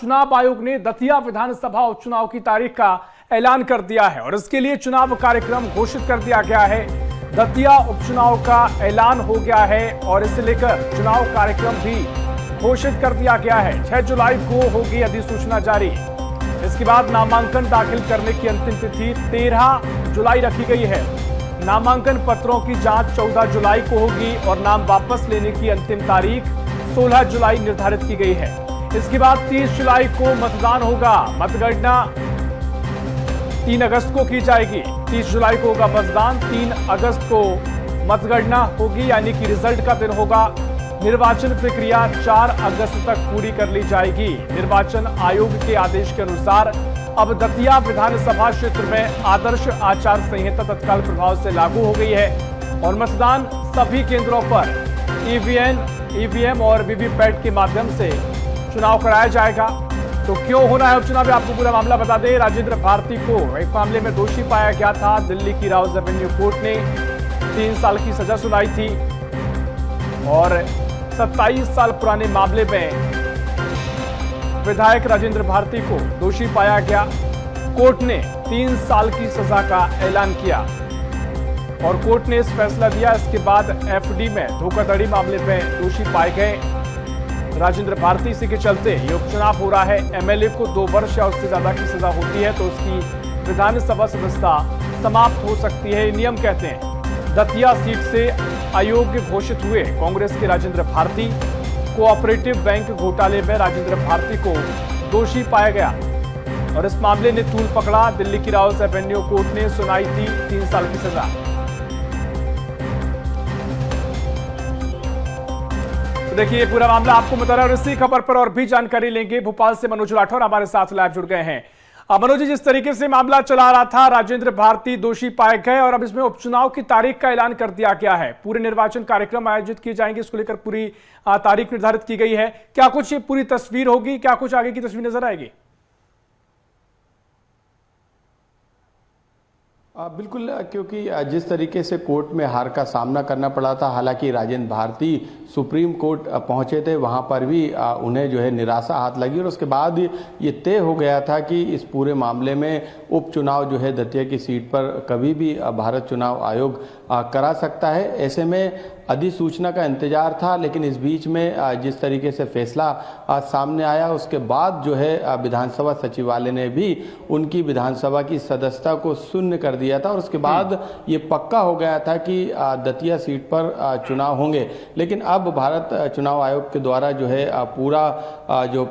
चुनाव आयोग ने दतिया विधानसभा उपचुनाव की तारीख का ऐलान कर दिया है और इसके लिए चुनाव कार्यक्रम घोषित कर दिया गया है। दतिया उपचुनाव का ऐलान हो गया है और इसे लेकर चुनाव कार्यक्रम भी घोषित कर दिया गया है। 6 जुलाई को होगी अधिसूचना जारी। इसके बाद नामांकन दाखिल करने की अंतिम तिथि 13 जुलाई रखी गई है। नामांकन पत्रों की जांच 14 जुलाई को होगी और नाम वापस लेने की अंतिम तारीख 16 जुलाई निर्धारित की गई है। इसके बाद 30 जुलाई को मतदान होगा। मतगणना 3 अगस्त को की जाएगी। 30 जुलाई को होगा मतदान, 3 अगस्त को मतगणना होगी, यानी कि रिजल्ट का दिन होगा। निर्वाचन प्रक्रिया 4 अगस्त तक पूरी कर ली जाएगी। निर्वाचन आयोग के आदेश के अनुसार अब दतिया विधानसभा क्षेत्र में आदर्श आचार संहिता तत्काल प्रभाव से लागू हो गई है और मतदान सभी केंद्रों पर ईवीएम और वीवीपैट के माध्यम से चुनाव कराया जाएगा। तो क्यों होना है उपचुनाव, आपको पूरा मामला बता दें। राजेंद्र भारती को एक मामले में दोषी पाया गया था। दिल्ली की राउज एवेन्यू कोर्ट ने 3 साल की सजा सुनाई थी और 27 साल पुराने मामले में विधायक राजेंद्र भारती को दोषी पाया गया। कोर्ट ने 3 साल की सजा का ऐलान किया और कोर्ट ने इस फैसला दिया। इसके बाद एफडी में धोखाधड़ी मामले में दोषी पाए गए राजेंद्र भारती। इसी के चलते ये उपचुनाव हो रहा है। एमएलए को 2 वर्ष या उससे ज्यादा की सजा होती है तो उसकी विधानसभा सदस्यता समाप्त हो सकती है। नियम कहते हैं। दतिया सीट से अयोग्य घोषित हुए कांग्रेस के राजेंद्र भारती। कोऑपरेटिव बैंक घोटाले में राजेंद्र भारती को दोषी पाया गया और इस मामले ने तूल पकड़ा। दिल्ली की राउज एवेन्यू कोर्ट ने सुनाई थी 3 साल की सजा। देखिए पूरा मामला आपको बता रहा है और इसी खबर पर और भी जानकारी लेंगे। भोपाल से मनोज राठौर हमारे साथ लाइव जुड़ गए हैं। मनोज जी, जिस तरीके से मामला चला रहा था, राजेंद्र भारती दोषी पाए गए और अब इसमें उपचुनाव की तारीख का ऐलान कर दिया गया है। पूरे निर्वाचन कार्यक्रम आयोजित किए जाएंगे, इसको लेकर पूरी तारीख निर्धारित की गई है। क्या कुछ पूरी तस्वीर होगी, क्या कुछ आगे की तस्वीर नजर आएगी? बिल्कुल, क्योंकि जिस तरीके से कोर्ट में हार का सामना करना पड़ा था, हालांकि राजेंद्र भारती सुप्रीम कोर्ट पहुंचे थे, वहां पर भी उन्हें जो है निराशा हाथ लगी और उसके बाद ये तय हो गया था कि इस पूरे मामले में उपचुनाव जो है दतिया की सीट पर कभी भी भारत चुनाव आयोग करा सकता है। ऐसे में अधिसूचना का इंतजार था, लेकिन इस बीच में जिस तरीके से फैसला सामने आया उसके बाद जो है विधानसभा सचिवालय ने भी उनकी विधानसभा की सदस्यता को शून्य कर दिया था और उसके बाद ये पक्का हो गया था कि दतिया सीट पर चुनाव होंगे। लेकिन अब भारत चुनाव आयोग के द्वारा जो है पूरा जो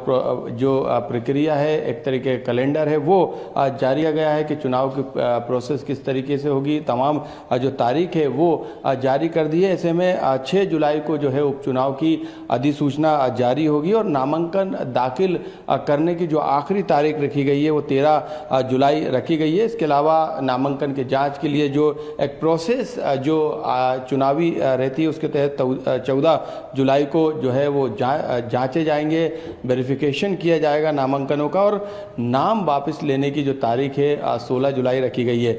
प्रक्रिया है, एक तरीके का कैलेंडर है, वो जारी किया गया है कि चुनाव की प्रोसेस किस तरीके से होगी। तमाम जो तारीख है वो जारी कर दी है। ऐसे में 6 जुलाई को जो है उपचुनाव की अधिसूचना जारी होगी और नामांकन दाखिल करने की जो आखिरी तारीख रखी गई है वो 13 जुलाई रखी गई है। इसके अलावा नामांकन के जांच के लिए जो एक प्रोसेस जो चुनावी रहती है उसके तहत 14 जुलाई को जो है वो जांचे जाएंगे, वेरिफिकेशन किया जाएगा नामांकनों का और नाम वापस लेने की जो तारीख है 16 जुलाई रखी गई है।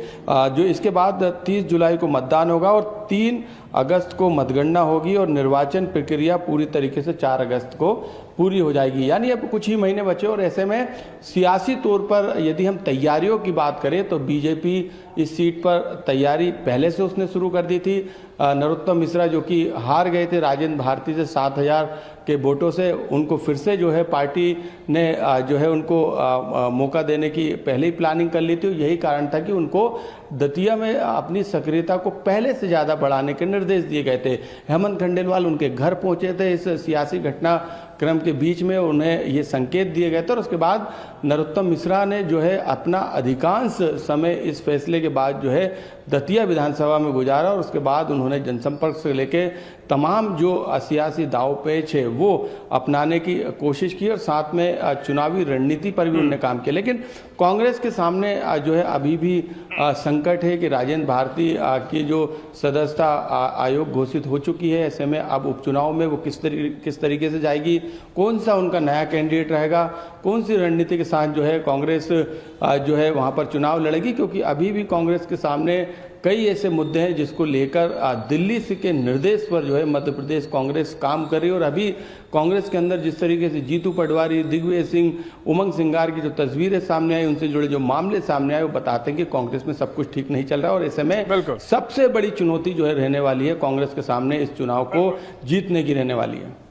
जो इसके बाद 30 जुलाई को मतदान होगा और 3 अगस्त को मतगणना होगी और निर्वाचन प्रक्रिया पूरी तरीके से 4 अगस्त को पूरी हो जाएगी। यानी अब कुछ ही महीने बचे और ऐसे में सियासी तौर पर यदि हम तैयारियों की बात करें तो बीजेपी इस सीट पर तैयारी पहले से उसने शुरू कर दी थी। नरोत्तम मिश्रा जो कि हार गए थे राजेंद्र भारती से 7,000 के वोटों से, उनको फिर से जो है पार्टी ने जो है उनको मौका देने की पहले ही प्लानिंग कर ली थी। यही कारण था कि उनको दतिया में अपनी सक्रियता को पहले से ज़्यादा बढ़ाने के निर्देश दिए गए थे। हेमंत खंडेलवाल उनके घर पहुंचे थे इस सियासी घटनाक्रम के बीच में, उन्हें ये संकेत दिए गए थे और उसके बाद नरोत्तम मिश्रा ने जो है अपना अधिकांश समय इस फैसले के बाद जो है दतिया विधानसभा में गुजारा और उसके बाद उन्होंने जनसंपर्क से लेके तमाम जो सियासी दावपेच है वो अपनाने की कोशिश की और साथ में चुनावी रणनीति पर भी उन्होंने काम किया। लेकिन कांग्रेस के सामने जो है अभी भी संकट है कि राजेंद्र भारती की जो सदस्यता आयोग घोषित हो चुकी है। ऐसे में अब उपचुनाव में वो किस तरीके से जाएगी, कौन सा उनका नया कैंडिडेट रहेगा, कौन सी रणनीति के साथ जो है कांग्रेस जो है वहाँ पर चुनाव लड़ेगी, क्योंकि अभी भी कांग्रेस के सामने कई ऐसे मुद्दे हैं जिसको लेकर दिल्ली से के निर्देश पर जो है मध्य प्रदेश कांग्रेस काम कर रही है। और अभी कांग्रेस के अंदर जिस तरीके से जीतू पटवारी, दिग्विजय सिंह, उमंग सिंगार की जो तस्वीरें सामने आई, उनसे जुड़े जो मामले सामने आए, वो बताते हैं कि कांग्रेस में सब कुछ ठीक नहीं चल रहा है। और ऐसे में सबसे बड़ी चुनौती जो है रहने वाली है कांग्रेस के सामने, इस चुनाव को जीतने की रहने वाली है।